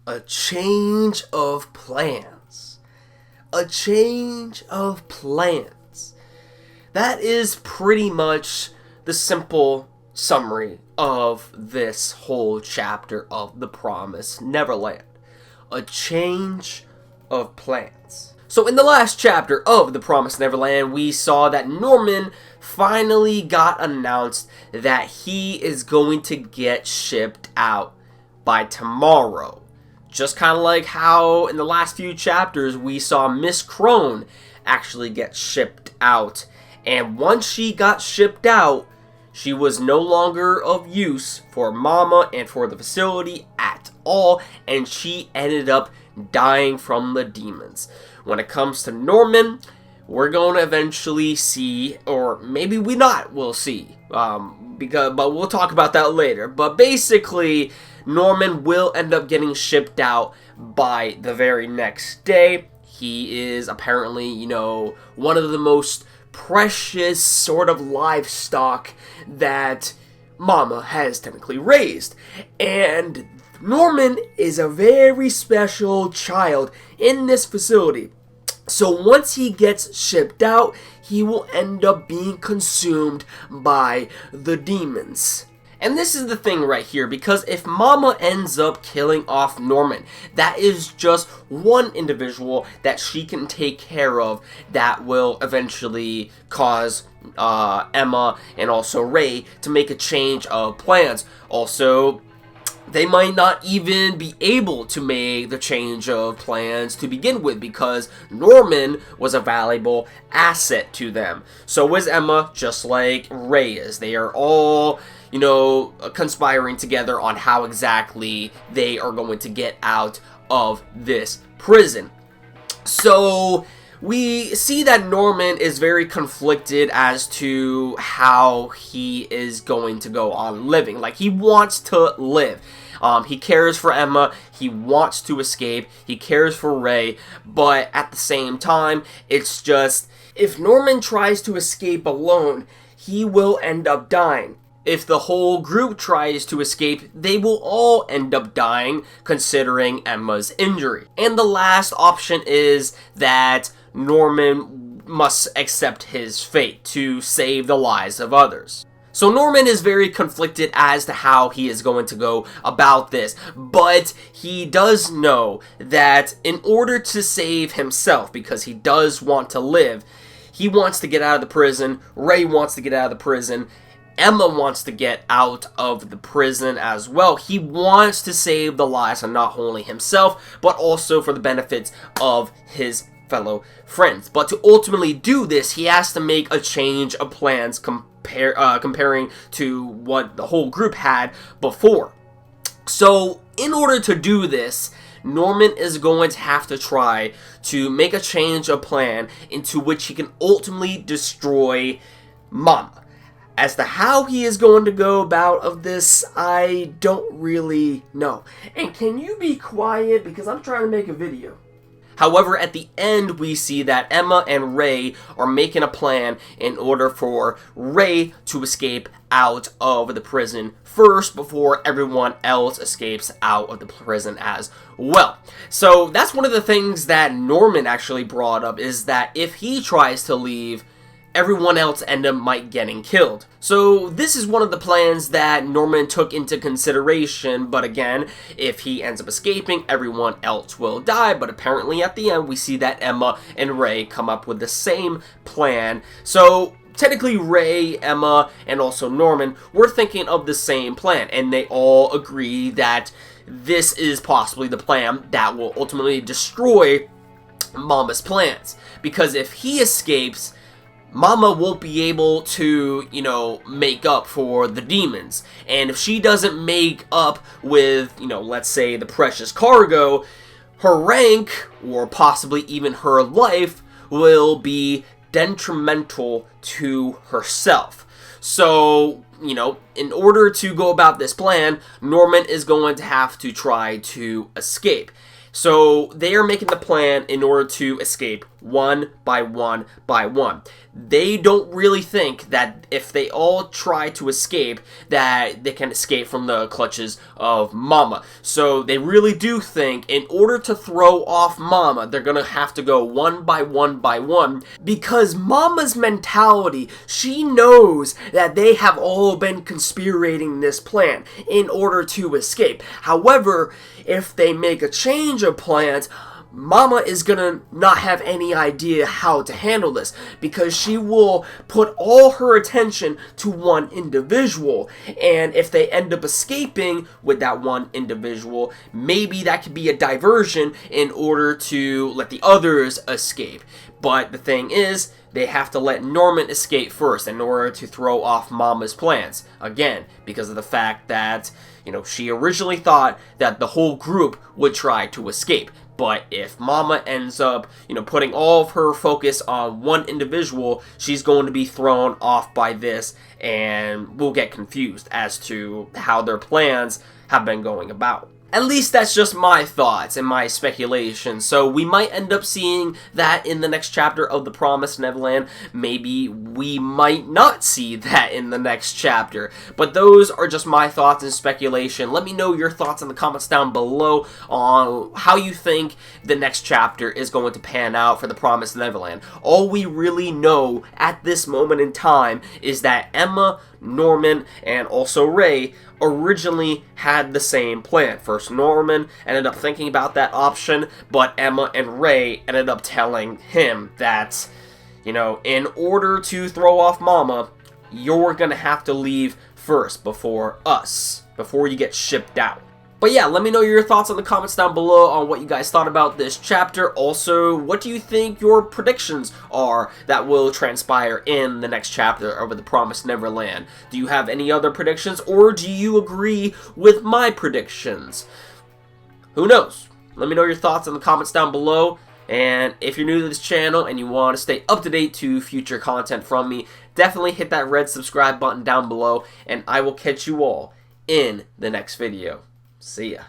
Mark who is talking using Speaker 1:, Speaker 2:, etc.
Speaker 1: A change of plans. A change of plans. That is pretty much the simple summary of this whole chapter of The Promised Neverland. A change of plans. So in the last chapter of The Promised Neverland, we saw that Norman finally got announced that he is going to get shipped out by tomorrow. Just kind of like how in the last few chapters we saw Miss Crone actually get shipped out. And once she got shipped out, she was no longer of use for Mama and for the facility at all, and she ended up dying from the demons. When it comes to Norman, we're going to eventually see, or maybe we'll see, but we'll talk about that later. But basically, Norman will end up getting shipped out by the very next day. He is apparently, one of the most precious sort of livestock that Mama has technically raised. And Norman is a very special child in this facility. So once he gets shipped out, he will end up being consumed by the demons. And this is the thing right here, because if Mama ends up killing off Norman, that is just one individual that she can take care of that will eventually cause Emma and also Ray to make a change of plans. Also, they might not even be able to make the change of plans to begin with, because Norman was a valuable asset to them. So is Emma, just like Ray is. They are all, conspiring together on how exactly they are going to get out of this prison. So we see that Norman is very conflicted as to how he is going to go on living. Like, he wants to live. He cares for Emma, he wants to escape, he cares for Ray, but at the same time, it's just, if Norman tries to escape alone, he will end up dying. If the whole group tries to escape, they will all end up dying, considering Emma's injury. And the last option is that Norman must accept his fate to save the lives of others. So Norman is very conflicted as to how he is going to go about this, but he does know that in order to save himself, because he does want to live, he wants to get out of the prison, Ray wants to get out of the prison, Emma wants to get out of the prison as well. He wants to save the lives of not only himself, but also for the benefits of his fellow friends. But to ultimately do this, he has to make a change of plans comparing to what the whole group had before. So in order to do this, Norman is going to have to try to make a change of plan into which he can ultimately destroy Mama. As to how he is going to go about of this, I don't really know. And can you be quiet, because I'm trying to make a video. However, at the end, we see that Emma and Ray are making a plan in order for Ray to escape out of the prison first before everyone else escapes out of the prison as well. So that's one of the things that Norman actually brought up, is that if he tries to leave, everyone else end up might getting killed. So this is one of the plans that Norman took into consideration, but again, if he ends up escaping, everyone else will die. But apparently at the end, we see that Emma and Ray come up with the same plan. So technically Ray, Emma, and also Norman were thinking of the same plan, and they all agree that this is possibly the plan that will ultimately destroy Mama's plans. Because if he escapes, Mama won't be able to, make up for the demons. And if she doesn't make up with, let's say the precious cargo, her rank, or possibly even her life, will be detrimental to herself. So, in order to go about this plan, Norman is going to have to try to escape. So they are making the plan in order to escape one by one by one. They don't really think that if they all try to escape, that they can escape from the clutches of Mama. So they really do think in order to throw off Mama, they're gonna have to go one by one by one, because Mama's mentality, she knows that they have all been conspirating this plan in order to escape. However, if they make a change of plans, Mama is gonna not have any idea how to handle this, because she will put all her attention to one individual, and if they end up escaping with that one individual, maybe that could be a diversion in order to let the others escape. But the thing is, they have to let Norman escape first in order to throw off Mama's plans. Again, because of the fact that, she originally thought that the whole group would try to escape. But if Mama ends up, putting all of her focus on one individual, she's going to be thrown off by this, and we'll get confused as to how their plans have been going about. At least that's just my thoughts and my speculation. So we might end up seeing that in the next chapter of The Promised Neverland. Maybe we might not see that in the next chapter. But those are just my thoughts and speculation. Let me know your thoughts in the comments down below on how you think the next chapter is going to pan out for The Promised Neverland. All we really know at this moment in time is that Emma, Norman, and also Ray originally had the same plan. First, Norman ended up thinking about that option, but Emma and Ray ended up telling him that, in order to throw off Mama, you're gonna have to leave first before you get shipped out. But yeah, let me know your thoughts in the comments down below on what you guys thought about this chapter. Also, what do you think your predictions are that will transpire in the next chapter of The Promised Neverland? Do you have any other predictions, or do you agree with my predictions? Who knows? Let me know your thoughts in the comments down below. And if you're new to this channel and you want to stay up to date to future content from me, definitely hit that red subscribe button down below, and I will catch you all in the next video. See ya.